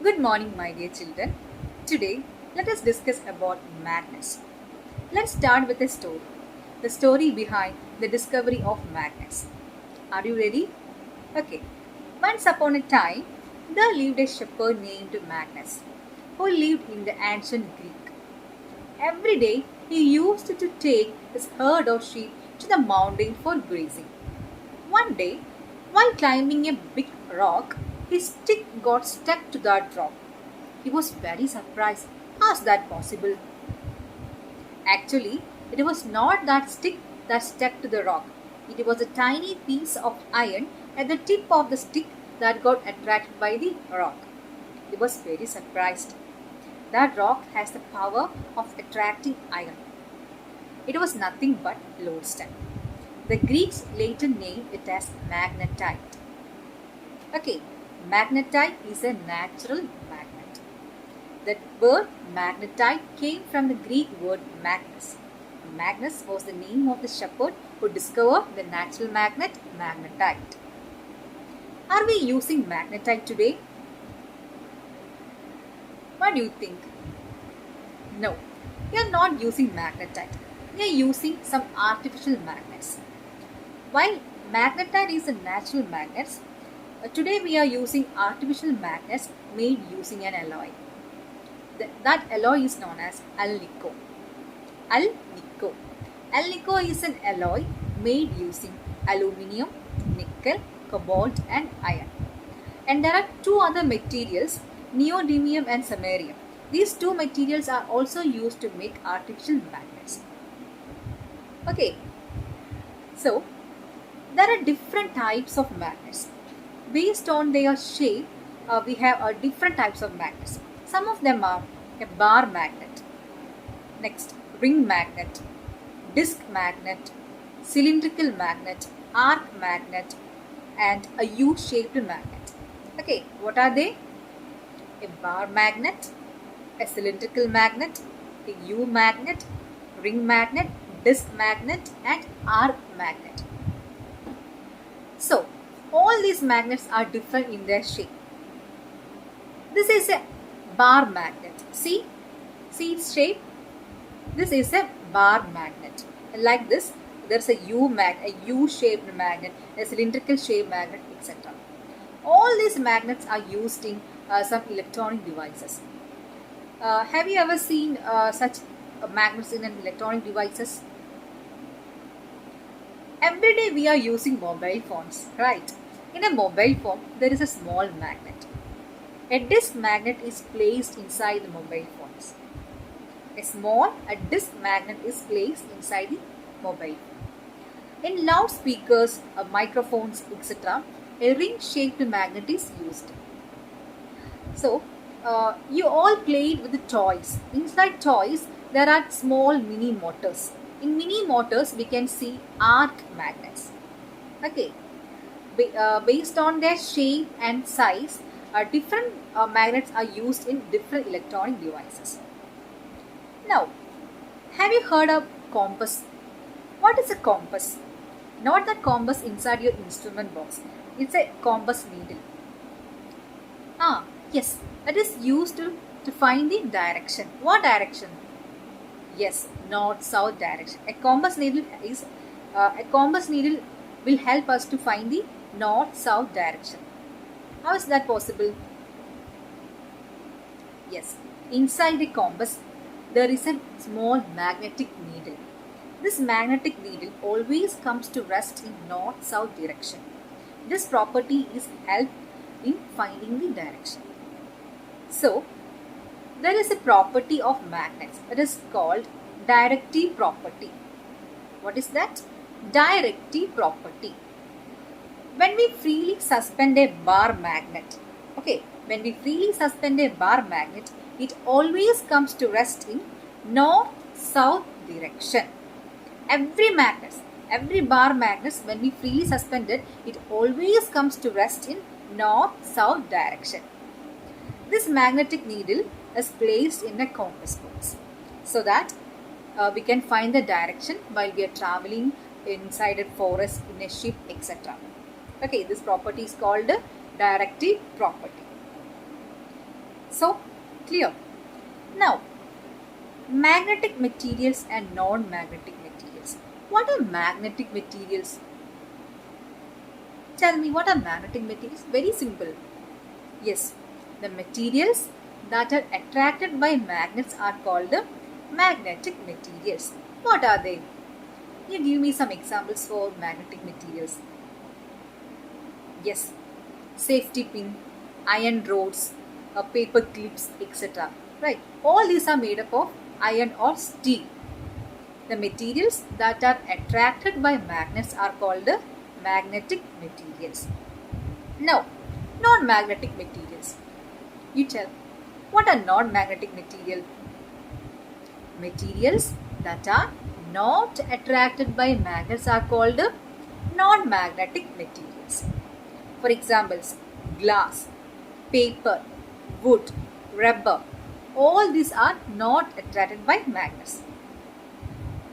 Good morning, my dear children. Today, let us discuss about magnets. Let's start with a story. The story behind the discovery of magnets. Are you ready? Okay. Once upon a time, there lived a shepherd named Magnus, who lived in the ancient Greek. Every day, he used to take his herd of sheep to the mountain for grazing. One day, while climbing a big rock, his stick got stuck to that rock. He was very surprised. How is that possible? Actually, it was not that stick that stuck to the rock. It was a tiny piece of iron at the tip of the stick that got attracted by the rock. He was very surprised. That rock has the power of attracting iron. It was nothing but lodestone. The Greeks later named it as magnetite. Okay, magnetite is a natural magnet. The word magnetite came from the Greek word magnus. Magnus was the name of the shepherd who discovered the natural magnet magnetite. Are we using magnetite today? What do you think? No, we are not using magnetite. We are using some artificial magnets. While magnetite is a natural magnet, today we are using artificial magnets made using an alloy. That alloy is known as alnico. Alnico. Alnico is an alloy made using aluminium, nickel, cobalt and iron. And there are two other materials, neodymium and samarium. These two materials are also used to make artificial magnets. Okay, so there are different types of magnets. Based on their shape, we have different types of magnets. Some of them are a bar magnet, next ring magnet, disc magnet, cylindrical magnet, arc magnet, and a U-shaped magnet. Okay, what are they? A bar magnet, a cylindrical magnet, a U magnet, ring magnet, disc magnet, and arc magnet. So, all these magnets are different in their shape. This is a bar magnet. See its shape? This is a bar magnet. Like this, there's a U-shaped magnet, a cylindrical shaped magnet, etc. All these magnets are used in some electronic devices. Have you ever seen such magnets in an electronic devices? Every day we are using mobile phones, right? In a mobile phone, there is a small magnet. A disc magnet is placed inside the mobile phones. A disc magnet is placed inside the mobile phone. In loudspeakers, microphones, etc., a ring-shaped magnet is used. So, you all played with the toys. Inside toys, there are small mini motors. In mini motors, we can see arc magnets. Okay, based on their shape and size, different magnets are used in different electronic devices. Now, have you heard of compass? What is a compass? Not the compass inside your instrument box. It's a compass needle. Yes, it is used to find the direction. What direction? Yes, north-south direction. A compass needle will help us to find the north-south direction. How is that possible? Yes, inside the compass there is a small magnetic needle. This magnetic needle always comes to rest in north-south direction. This property is help in finding the direction. So, there is a property of magnets. It is called directive property. What is that? Directive property. When we freely suspend a bar magnet, it always comes to rest in north-south direction. Every bar magnet, when we freely suspend it, it always comes to rest in north-south direction. This magnetic needle is placed in a compass box so that we can find the direction while we are traveling inside a forest, in a ship, etc. Okay, this property is called directive property. So, clear? Now, magnetic materials and non-magnetic materials. What are magnetic materials? Tell me, what are magnetic materials? Very simple. Yes, the materials that are attracted by magnets are called the magnetic materials. What are they? You give me some examples for magnetic materials. Yes, safety pin, iron rods, paper clips, etc. Right? All these are made up of iron or steel. The materials that are attracted by magnets are called the magnetic materials. Now, non-magnetic materials. You tell, what are non-magnetic material? Materials that are not attracted by magnets are called non-magnetic materials. For examples, glass, paper, wood, rubber, all these are not attracted by magnets.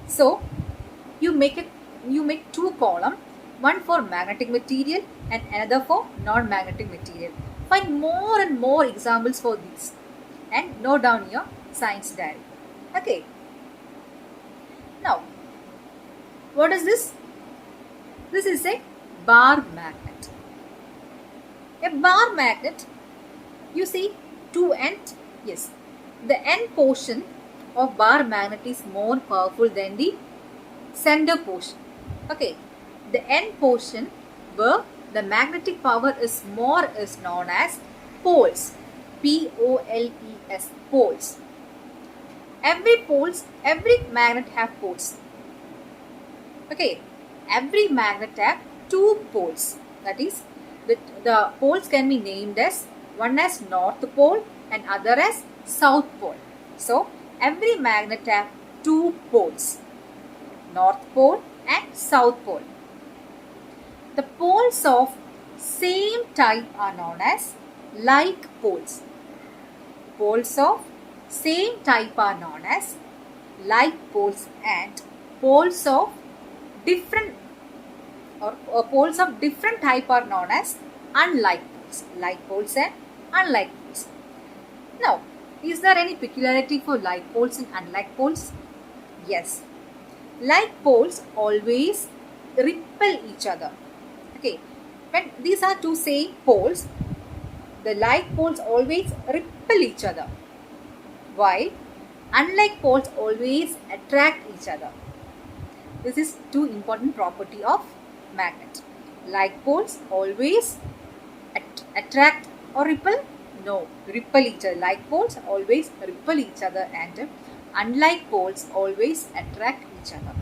So, you make two columns, one for magnetic material and another for non-magnetic material. Find more and more examples for these and note down your science diary. Okay. Now, what is this? This is a bar magnet. A bar magnet, you see two ends. Yes, the end portion of bar magnet is more powerful than the center portion. Okay, the end portion where the magnetic power is more is known as poles. P-O-L-E-S, poles. Every magnet have poles. Okay, every magnet have two poles. That is, the poles can be named as one as north pole and other as south pole. So, every magnet have two poles, north pole and south pole. The poles of same type are known as like poles. Poles of same type are known as like poles, and poles of different type are known as unlike poles. Like poles and unlike poles. Now, is there any peculiarity for like poles and unlike poles? Yes. Like poles always repel each other. Okay. When these are two same poles, the like poles always repel each other, while unlike poles always attract each other. This is two important property of magnet. Like poles always attract or repel? No, repel each other. Like poles always repel each other, and unlike poles always attract each other.